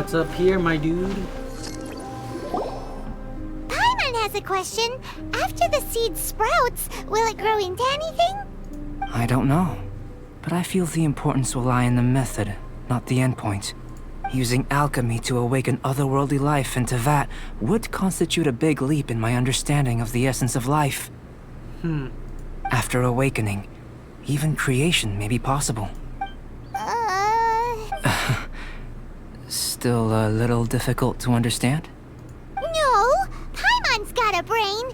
What's up here, my dude? Paimon has a question. After the seed sprouts, will it grow into anything? I don't know, but I feel the importance will lie in the method, not the endpoint. Using alchemy to awaken otherworldly life into that would constitute a big leap in my understanding of the essence of life. After awakening, even creation may be possible. Still a little difficult to understand? No, Paimon's got a brain.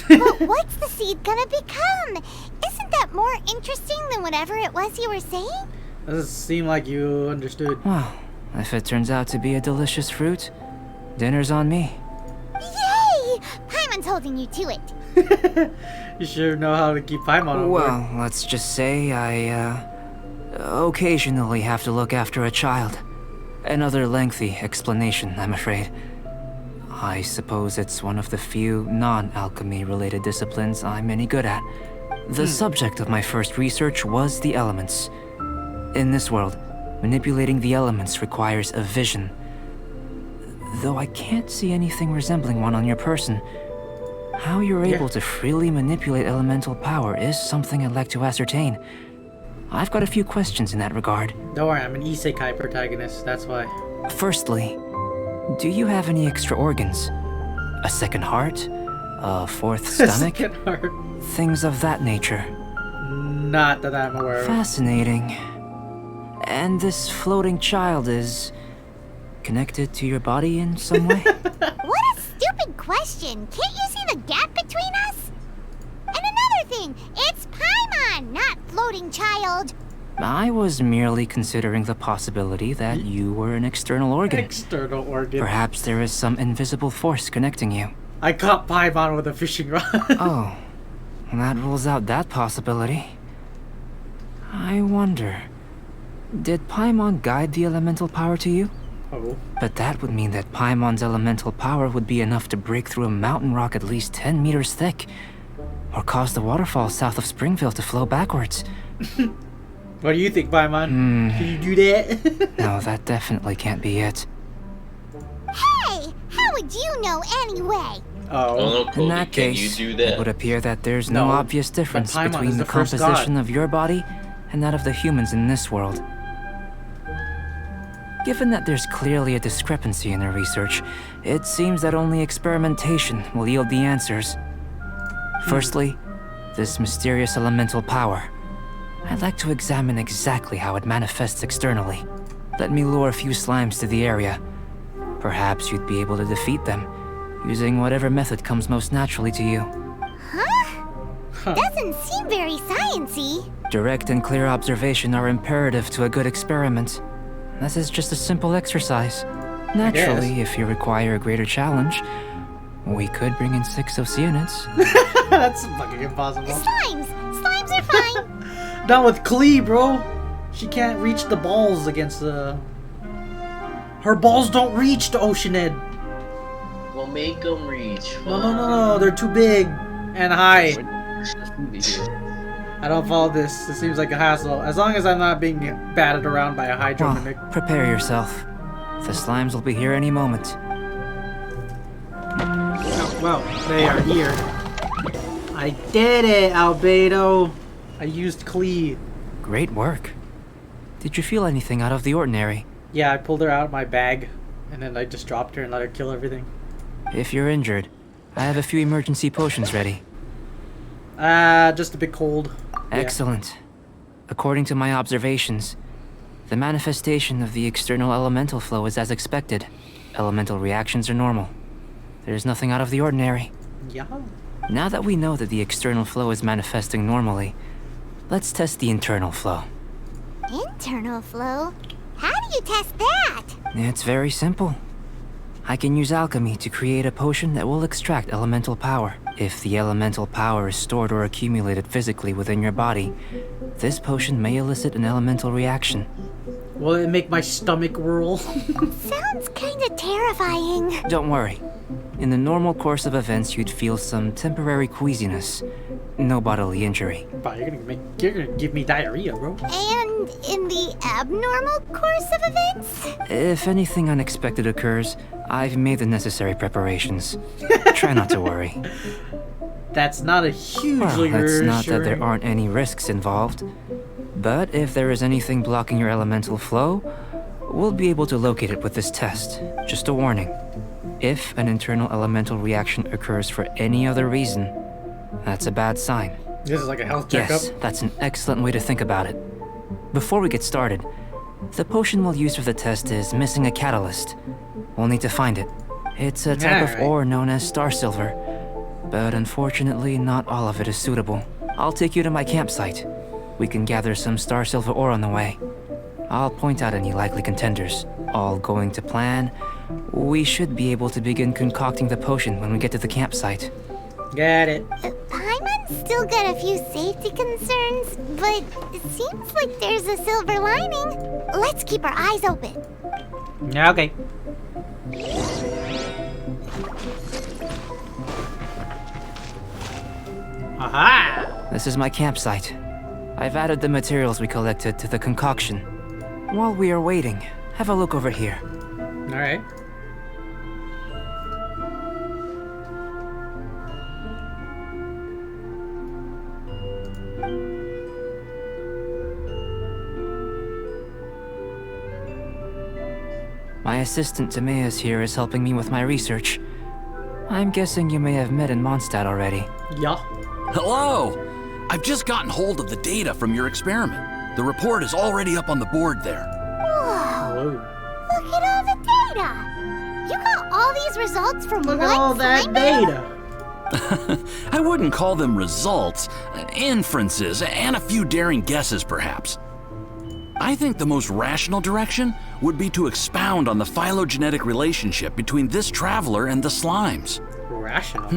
But what's the seed gonna become? Isn't that more interesting than whatever it was you were saying? Doesn't seem like you understood. Well, if it turns out to be a delicious fruit, dinner's on me. Yay! Paimon's holding you to it. You sure know how to keep Paimon on board. Well, let's just say I, occasionally have to look after a child. Another lengthy explanation, I'm afraid. I suppose it's one of the few non-alchemy related disciplines I'm any good at. The subject of my first research was the elements. In this world, manipulating the elements requires a vision. Though I can't see anything resembling one on your person, how you're able to freely manipulate elemental power is something I'd like to ascertain. I've got a few questions in that regard. Don't worry, I'm an isekai protagonist, that's why. Firstly, do you have any extra organs? A second heart? A fourth stomach? Second heart. Things of that nature. Not that I'm aware of. Fascinating. And this floating child is connected to your body in some way? What a stupid question. Can't you see the gap between us? And another thing, it's Paimon, not floating child. I was merely considering the possibility that you were an external organ. External organ. Perhaps there is some invisible force connecting you. I caught Paimon with a fishing rod. Oh, that rules out that possibility. I wonder, did Paimon guide the elemental power to you? Oh. But that would mean that Paimon's elemental power would be enough to break through a mountain rock at least 10 meters thick, or cause the waterfall south of Springfield to flow backwards. What do you think, Paimon? Can you do that? No, that definitely can't be it. Hey, how would you know anyway? Oh. No, Cody, In that can case, you do that? it would appear that there's no No, obvious difference Paimon between is the the first composition god. of your body and that of the humans in this world. Given that there's clearly a discrepancy in their research, it seems that only experimentation will yield the answers. Firstly, this mysterious elemental power. I'd like to examine exactly how it manifests externally. Let me lure a few slimes to the area. Perhaps you'd be able to defeat them, using whatever method comes most naturally to you. Doesn't seem very sciencey. Direct and clear observation are imperative to a good experiment. This is just a simple exercise. Naturally, if you require a greater challenge, we could bring in 6 Oceanids. That's fucking impossible. Slimes! Slimes are fine! Not with Klee, bro. She can't reach the balls against the... Her balls don't reach the Oceanid. We'll make them reach. No, they're too big and high. I don't follow this. It seems like a hassle. As long as I'm not being batted around by a Hydro Well, Mimic. prepare yourself. The slimes will be here any moment. Oh, well, they are here. I did it, Albedo. I used Klee. Great work. Did you feel anything out of the ordinary? Yeah, I pulled her out of my bag, and then I just dropped her and let her kill everything. If you're injured, I have a few emergency potions ready. Just a bit cold. Yeah. Excellent. According to my observations, the manifestation of the external elemental flow is as expected. Elemental reactions are normal. There's nothing out of the ordinary. Yeah. Now that we know that the external flow is manifesting normally, let's test the internal flow. Internal flow? How do you test that? It's very simple. I can use alchemy to create a potion that will extract elemental power. If the elemental power is stored or accumulated physically within your body, this potion may elicit an elemental reaction. Will it make my stomach whirl? Sounds kinda terrifying. Don't worry. In the normal course of events, you'd feel some temporary queasiness. No bodily injury. Bro, you're gonna give me diarrhea, bro. And in the abnormal course of events? If anything unexpected occurs, I've made the necessary preparations. Try not to worry. That's not a hugely Well, it's not that reassuring- there aren't any risks involved. But if there is anything blocking your elemental flow, we'll be able to locate it with this test. Just a warning. If an internal elemental reaction occurs for any other reason, that's a bad sign. This is like a health checkup. Yes, that's an excellent way to think about it. Before we get started, the potion we'll use for the test is missing a catalyst. We'll need to find it. It's a type of Alright. ore known as star silver, but unfortunately not all of it is suitable. I'll take you to my campsite. We can gather some star silver ore on the way. I'll point out any likely contenders. All going to plan, we should be able to begin concocting the potion when we get to the campsite. Got it. Paimon's still got a few safety concerns, but it seems like there's a silver lining. Let's keep our eyes open. Okay. Aha! This is my campsite. I've added the materials we collected to the concoction. While we are waiting, have a look over here. Alright. My assistant Timaeus here is helping me with my research. I'm guessing you may have met in Mondstadt already. Yeah. Hello! I've just gotten hold of the data from your experiment. The report is already up on the board there. Whoa, Whoa. look at all the data. You got all these results from Look one at all that slime battle? data. I wouldn't call them results, inferences, and a few daring guesses perhaps. I think the most rational direction would be to expound on the phylogenetic relationship between this traveler and the slimes. Rational.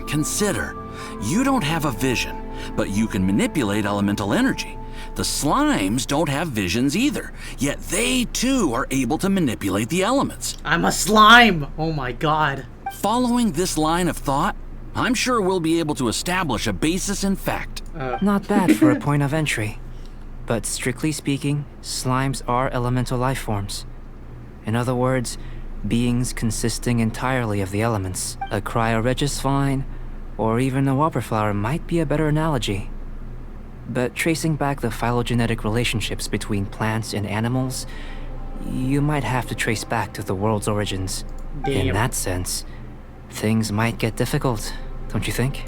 Consider, you don't have a vision, but you can manipulate elemental energy. The slimes don't have visions either, yet they too are able to manipulate the elements. I'm a slime! Oh my god. Following this line of thought, I'm sure we'll be able to establish a basis in fact. Not bad for a point of entry. But strictly speaking, slimes are elemental life forms. In other words, beings consisting entirely of the elements. A cryoregis vine, or even a wildflower might be a better analogy. But tracing back the phylogenetic relationships between plants and animals, you might have to trace back to the world's origins. Damn. In that sense, things might get difficult, don't you think?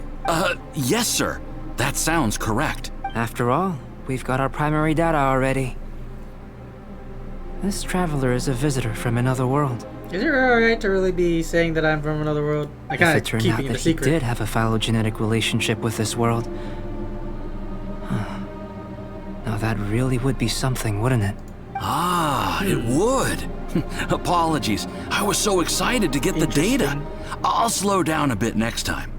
Yes, sir. That sounds correct. After all, we've got our primary data already. This traveler is a visitor from another world. Is it alright to really be saying that I'm from another world? I If kinda it turned keeping out it a that he secret. did have a phylogenetic relationship with this world, now that really would be something, wouldn't it? Ah, it would. Apologies. I was so excited to get the data. Interesting. I'll slow down a bit next time.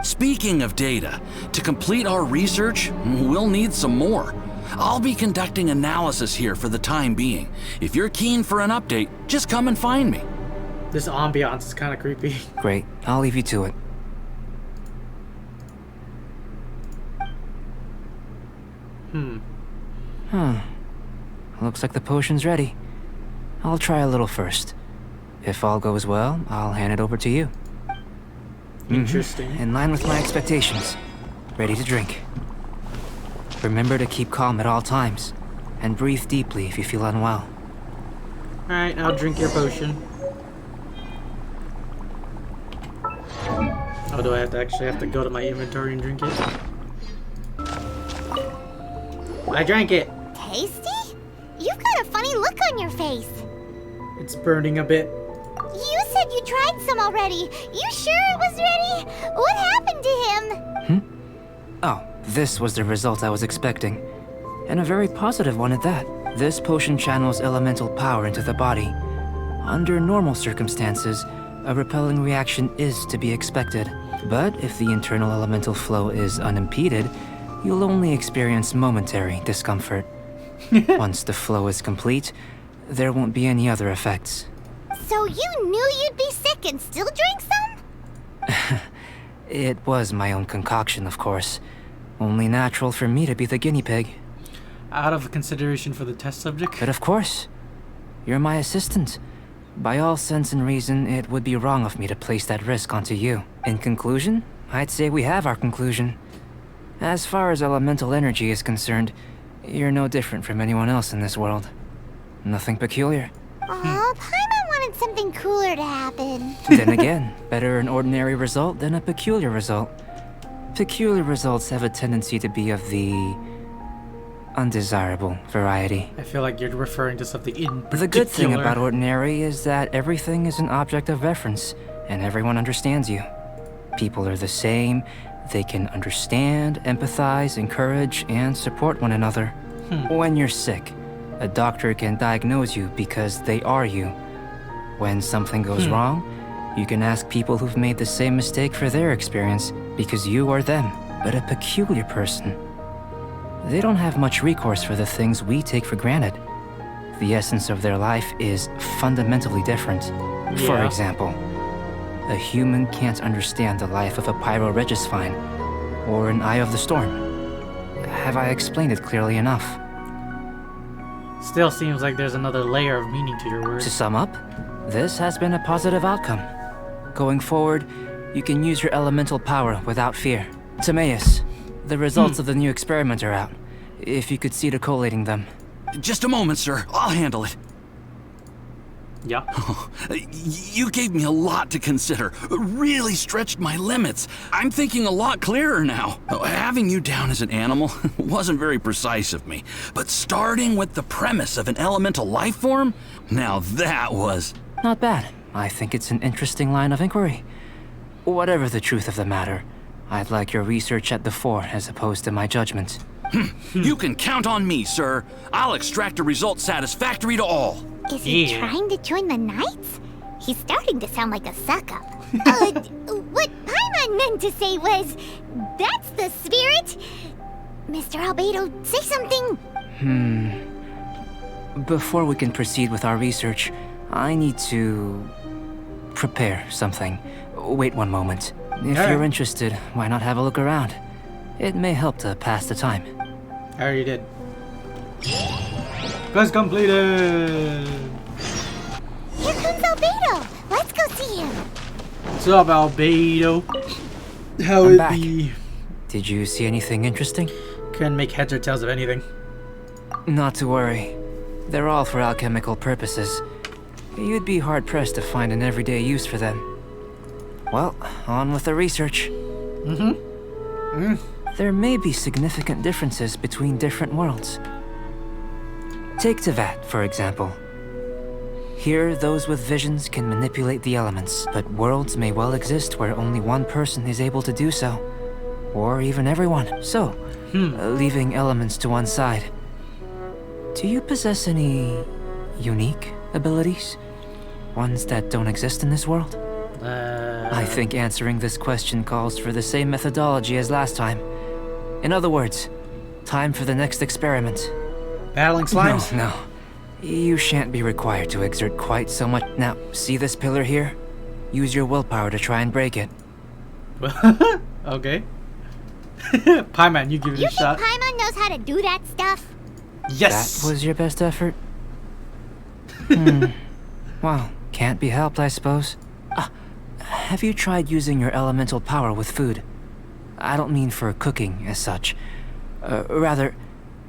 Speaking of data, to complete our research, we'll need some more. I'll be conducting analysis here for the time being. If you're keen for an update, just come and find me. This ambiance is kind of creepy. Great, I'll leave you to it. Looks like the potion's ready. I'll try a little first. If all goes well, I'll hand it over to you. Interesting. In line with my expectations. Ready to drink. Remember to keep calm at all times, and breathe deeply if you feel unwell. Alright, I'll drink your potion. Oh, do I actually have to go to my inventory and drink it? I drank it. Tasty? You've got a funny look on your face. It's burning a bit. You said you tried some already. You sure it was ready? What happened to him? Oh, this was the result I was expecting. And a very positive one at that. This potion channels elemental power into the body. Under normal circumstances, a repelling reaction is to be expected. But if the internal elemental flow is unimpeded, you'll only experience momentary discomfort. Once the flow is complete, there won't be any other effects. So you knew you'd be sick and still drank some? It was my own concoction, of course. Only natural for me to be the guinea pig. Out of consideration for the test subject? But of course, you're my assistant. By all sense and reason, it would be wrong of me to place that risk onto you. In conclusion, I'd say we have our conclusion. As far as elemental energy is concerned, you're no different from anyone else in this world. Nothing peculiar. Aw, Paimon wanted something cooler to happen. Then again, better an ordinary result than a peculiar result. Peculiar results have a tendency to be of the undesirable variety. I feel like you're referring to something in particular. The good thing about ordinary is that everything is an object of reference, and everyone understands you. People are the same. They can understand, empathize, encourage, and support one another. When you're sick, a doctor can diagnose you because they are you. When something goes wrong, you can ask people who've made the same mistake for their experience because you are them. But a peculiar person, they don't have much recourse for the things we take for granted. The essence of their life is fundamentally different. For Yeah. example, a human can't understand the life of a pyro-regis-fine or an Eye of the Storm. Have I explained it clearly enough? Still seems like there's another layer of meaning to your To words. sum up, this has been a positive outcome. Going forward, you can use your elemental power without fear. Timaeus, the results of the new experiment are out. If you could see to collating them. Just a moment, sir. I'll handle it. Yeah. You gave me a lot to consider. Really stretched my limits. I'm thinking a lot clearer now. Having you down as an animal wasn't very precise of me. But starting with the premise of an elemental life form? Now that was... Not bad. I think it's an interesting line of inquiry. Whatever the truth of the matter, I'd like your research at the fore as opposed to my judgment. You can count on me, sir. I'll extract a result satisfactory to all. Is he Yeah. trying to join the Knights? He's starting to sound like a suck-up. What Paimon meant to say was, that's the spirit. Mr. Albedo, say something. Before we can proceed with our research, I need to prepare something. Wait one moment. If Alright. you're interested, why not have a look around? It may help to pass the time. I already did. Quest completed! Here comes Albedo. Let's go see him. What's up, Albedo? How I'm it back. be? Did you see anything interesting? Couldn't make heads or tails of anything. Not to worry. They're all for alchemical purposes. You'd be hard-pressed to find an everyday use for them. Well, on with the research. There may be significant differences between different worlds. Take Tevat, for example. Here, those with visions can manipulate the elements, but worlds may well exist where only one person is able to do so. Or even everyone. So, leaving elements to one side. Do you possess any unique abilities? Ones that don't exist in this world? I think answering this question calls for the same methodology as last time. In other words, time for the next experiment. Battling slimes? No. You shan't be required to exert quite so much. Now, see this pillar here? Use your willpower to try and break it. Okay. Paimon, you give it You a think shot. Paimon knows how to do that stuff? Yes! That was your best effort? Well, can't be helped, I suppose. Have you tried using your elemental power with food? I don't mean for cooking as such. Rather,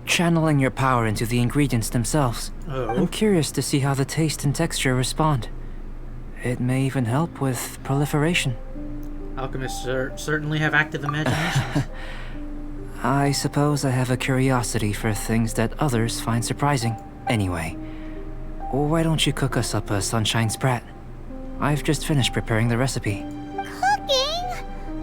channeling your power into the ingredients themselves. I'm Oh. curious to see how the taste and texture respond. It may even help with proliferation. Alchemists certainly have active imaginations. I suppose I have a curiosity for things that others find surprising. Anyway, why don't you cook us up a sunshine sprat? I've just finished preparing the recipe. Cooking?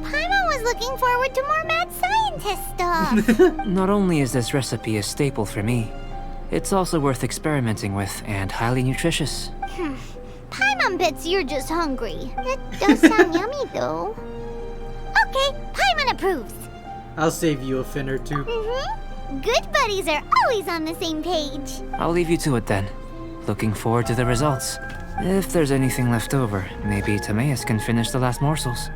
Paimon was looking forward to more mad scientist stuff. Not only is this recipe a staple for me, it's also worth experimenting with and highly nutritious. Paimon bets you're just hungry. That does sound yummy, though. Okay, Paimon approves. I'll save you a fin or two. Good buddies are always on the same page. I'll leave you to it then. Looking forward to the results. If there's anything left over, maybe Timaeus can finish the last morsels.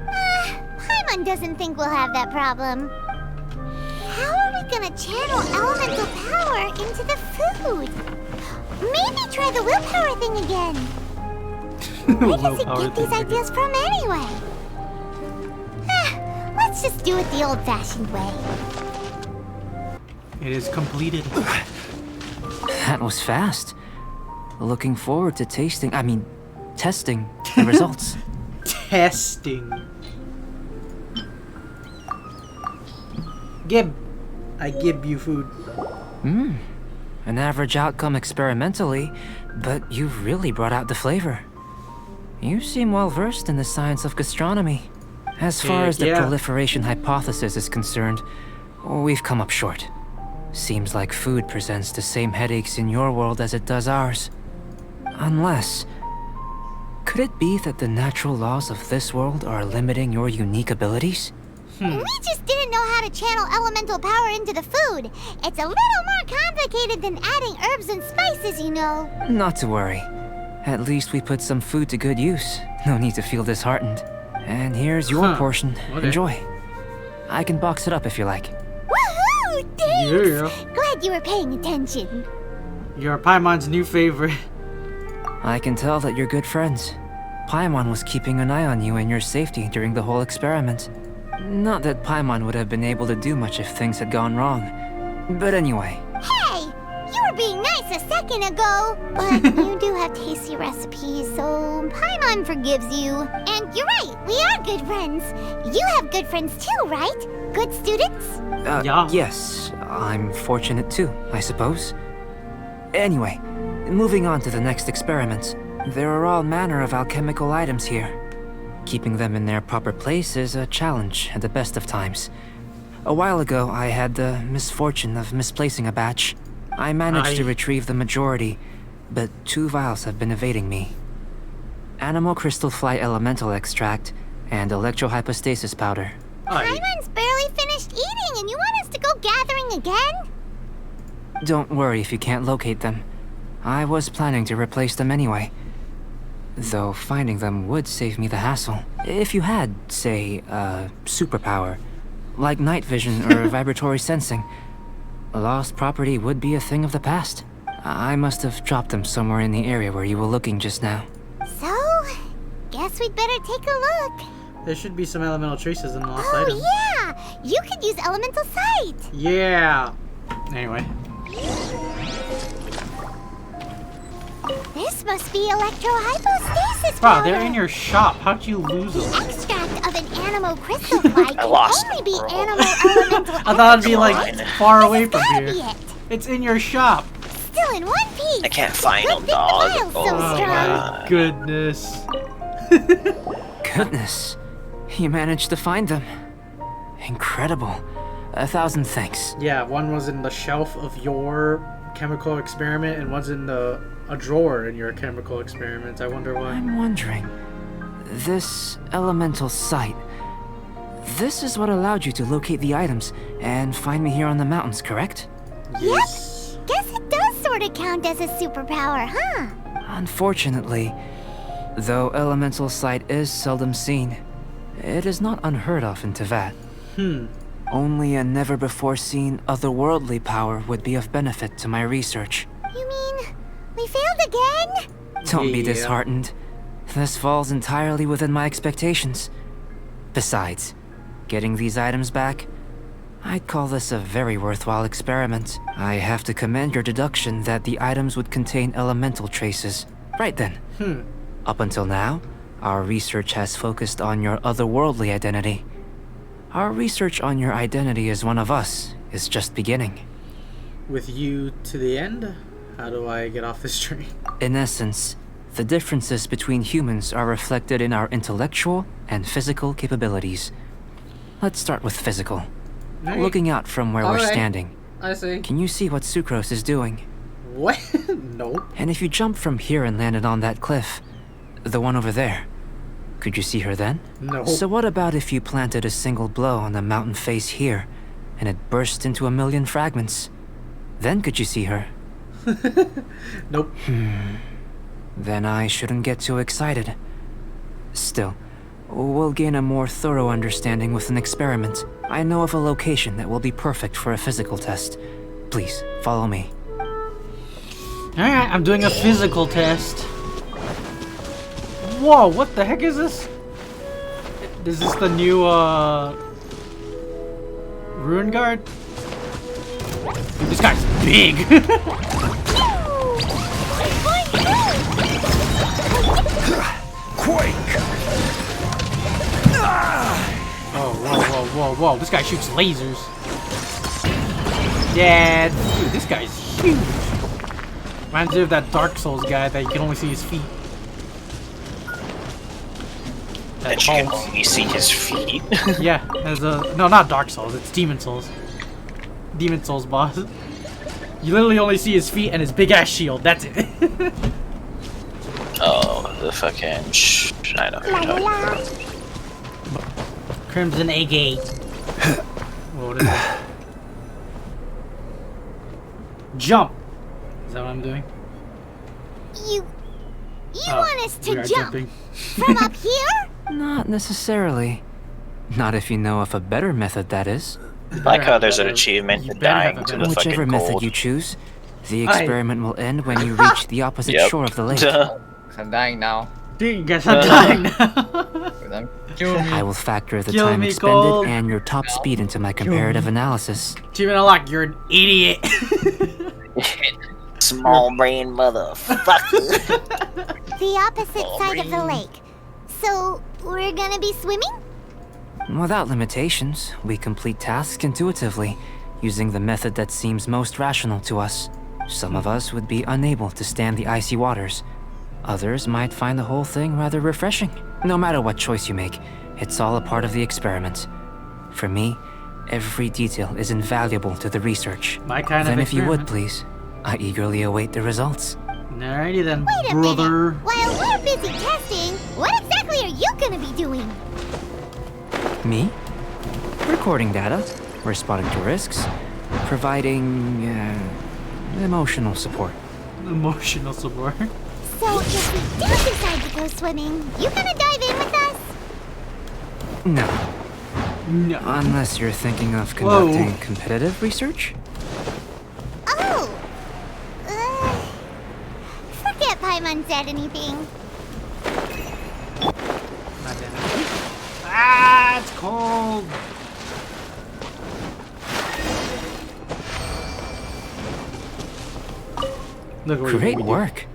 Paimon Paimon doesn't think we'll have that problem. How are we gonna channel elemental power into the food? Maybe try the willpower thing again. Where does it get these ideas from anyway? Let's just do it the old-fashioned way. It is completed. That was fast. Looking forward to testing the results. Testing. I give you food. An average outcome experimentally, but you've really brought out the flavor. You seem well versed in the science of gastronomy. As far as the proliferation hypothesis is concerned, we've come up short. Seems like food presents the same headaches in your world as it does ours. Unless... could it be that the natural laws of this world are limiting your unique abilities? We just didn't know how to channel elemental power into the food. It's a little more complicated than adding herbs and spices, you know. Not to worry. At least we put some food to good use. No need to feel disheartened. And here's your portion. Okay. Enjoy. I can box it up if you like. Woohoo! Thanks! Yeah. Glad you were paying attention. You're Paimon's new favorite. I can tell that you're good friends. Paimon was keeping an eye on you and your safety during the whole experiment. Not that Paimon would have been able to do much if things had gone wrong. But anyway. Hey! You were being nice a second ago. But you do have tasty recipes, so Paimon forgives you. And you're right, we are good friends. You have good friends too, right? Good students? Yeah. Yes, I'm fortunate too, I suppose. Anyway, moving on to the next experiment. There are all manner of alchemical items here. Keeping them in their proper place is a challenge at the best of times. A while ago, I had the misfortune of misplacing a batch. I managed to retrieve the majority, but 2 vials have been evading me. Animal crystal fly elemental extract and electrohypostasis powder. Paimon's barely finished eating and you want us to go gathering again? Don't worry if you can't locate them. I was planning to replace them anyway. Though finding them would save me the hassle. If you had, say, a superpower, like night vision or vibratory sensing, lost property would be a thing of the past. I must have dropped them somewhere in the area where you were looking just now. So, guess we'd better take a look. There should be some elemental traces in the lost items. Yeah! You could use elemental sight! Yeah! Anyway. This must be electrohypostasis Wow, powder. they're in your shop. How'd you lose The them? extract of an animal crystal fly can lost only be them, bro. animal elemental I thought it'd be like extract. far This away has from gotta here. be it. It's in your shop. Still in one piece. I can't find Good them, thing the dog. vial's so Oh, strong. My goodness. Goodness, you managed to find them. Incredible. 1,000 thanks. Yeah, one was in the shelf of your chemical experiment and one's in a drawer in your chemical experiment. I wonder why. I'm wondering, this elemental sight, this is what allowed you to locate the items and find me here on the mountains, correct? Yes. Guess it does sort of count as a superpower, huh? Unfortunately, though elemental sight is seldom seen, it is not unheard of in Teyvat. Only a never-before-seen otherworldly power would be of benefit to my research. You mean we failed again? Don't be Yeah. disheartened. This falls entirely within my expectations. Besides, getting these items back, I'd call this a very worthwhile experiment. I have to commend your deduction that the items would contain elemental traces. Right then. Up until now, our research has focused on your otherworldly identity. Our research on your identity as one of us is just beginning. With you to the end? How do I get off this train? In essence, the differences between humans are reflected in our intellectual and physical capabilities. Let's start with physical. Alright. Looking out from where we're Alright. standing, I see. can you see what Sucrose is doing? What? Nope. And if you jumped from here and landed on that cliff, the one over there, could you see her then? No. So what about if you planted a single blow on the mountain face here, and it burst into 1,000,000 fragments? Then could you see her? Nope. Then I shouldn't get too excited. Still, We'll gain a more thorough understanding with an experiment. I know of a location that will be perfect for a physical test. Please, follow me. Alright, I'm doing a physical test. Whoa, what the heck is this? Is this the new, Ruin Guard? Dude, this guy's big! Quake! Oh, whoa, this guy shoots lasers. Yeah, dude, this guy's huge. Reminds me of that Dark Souls guy that you can only see his feet. And you can only see his feet. Yeah, no, not Dark Souls, it's Demon Souls. Demon Souls boss. You literally only see his feet and his big ass shield, that's it. Oh, the fucking I know who you're talking about. Crimson Agate. What is it? Jump! Is that what I'm doing? You want us we to are jump jumping. from up here? Not necessarily. Not if you know of a better method, that is. I like how there's an achievement You in better have dying a to better- the Whichever fucking method gold. you choose, the experiment will end when you reach the opposite Yep. shore of the lake. Duh. I'm dying now. Dude, you guys are dying now. I'm kill me. I will factor the Kill time me, expended Gold. and your top speed into my comparative analysis. Achievement unlocked, you're an idiot. Small brain motherfucker. The opposite side of the lake. So, we're gonna be swimming? Without limitations, we complete tasks intuitively, using the method that seems most rational to us. Some of us would be unable to stand the icy waters. Others might find the whole thing rather refreshing. No matter what choice you make, it's all a part of the experiment. For me, every detail is invaluable to the research. My kind Then of if you would, experiment. please, I eagerly await the results. Alrighty then, Wait a brother. minute. While we're busy testing, what exactly are you gonna be doing? Me? Recording data, responding to risks, providing, emotional support. Emotional support. So, if we do decide to go swimming, you gonna dive in with us? No, No. unless you're thinking of Whoa. conducting competitive research? Oh! Forget Paimon said anything. Ah, it's cold. Look what Great we did. work.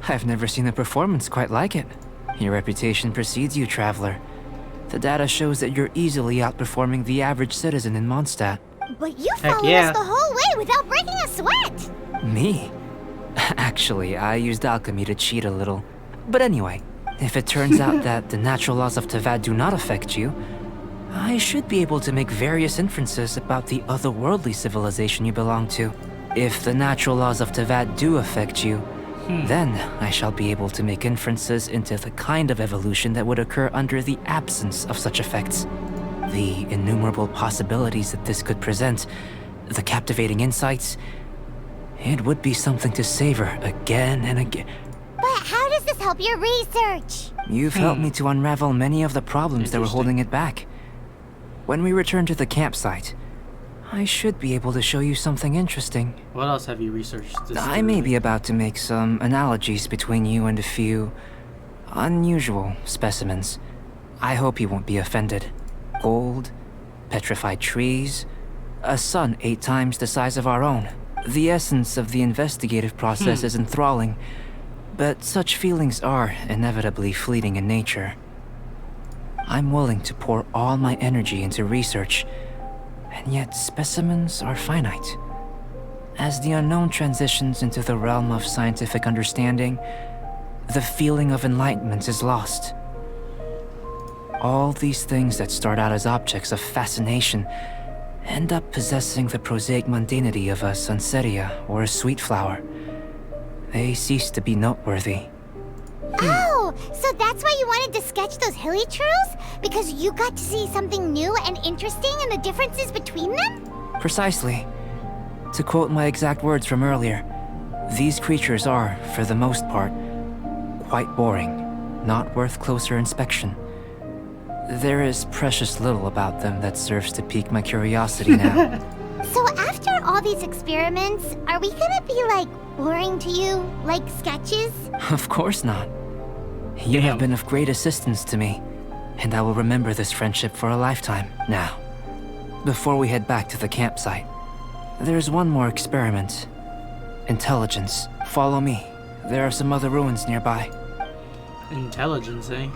I've never seen a performance quite like it. Your reputation precedes you, traveler. The data shows that you're easily outperforming the average citizen in Mondstadt. But you Heck followed yeah. us the whole way without breaking a sweat! Me? Actually, I used alchemy to cheat a little. But anyway, if it turns out that the natural laws of Tavad do not affect you, I should be able to make various inferences about the otherworldly civilization you belong to. If the natural laws of Tavad do affect you, then I shall be able to make inferences into the kind of evolution that would occur under the absence of such effects. The innumerable possibilities that this could present, the captivating insights, it would be something to savor again and again. But how does this help your research? You've helped me to unravel many of the problems that were holding it back. When we return to the campsite, I should be able to show you something interesting. What else have you researched? This I may be about to make some analogies between you and a few unusual specimens. I hope you won't be offended. Gold, petrified trees, a sun 8 times the size of our own. The essence of the investigative process is enthralling, but such feelings are inevitably fleeting in nature. I'm willing to pour all my energy into research, and yet specimens are finite. As the unknown transitions into the realm of scientific understanding, the feeling of enlightenment is lost. All these things that start out as objects of fascination end up possessing the prosaic mundanity of a sunsetia or a sweet flower. They cease to be noteworthy. Oh, so that's why you wanted to sketch those hilly trails? Because you got to see something new and interesting and the differences between them? Precisely. To quote my exact words from earlier, these creatures are, for the most part, quite boring, not worth closer inspection. there is precious little about them that serves to pique my curiosity now. So after all these experiments, are we gonna be like boring to you, like sketches? Of course not. You have been of great assistance to me, and I will remember this friendship for a lifetime. Now, before we head back to the campsite, there's one more experiment. Intelligence. Follow me. There are some other ruins nearby. Intelligence, eh?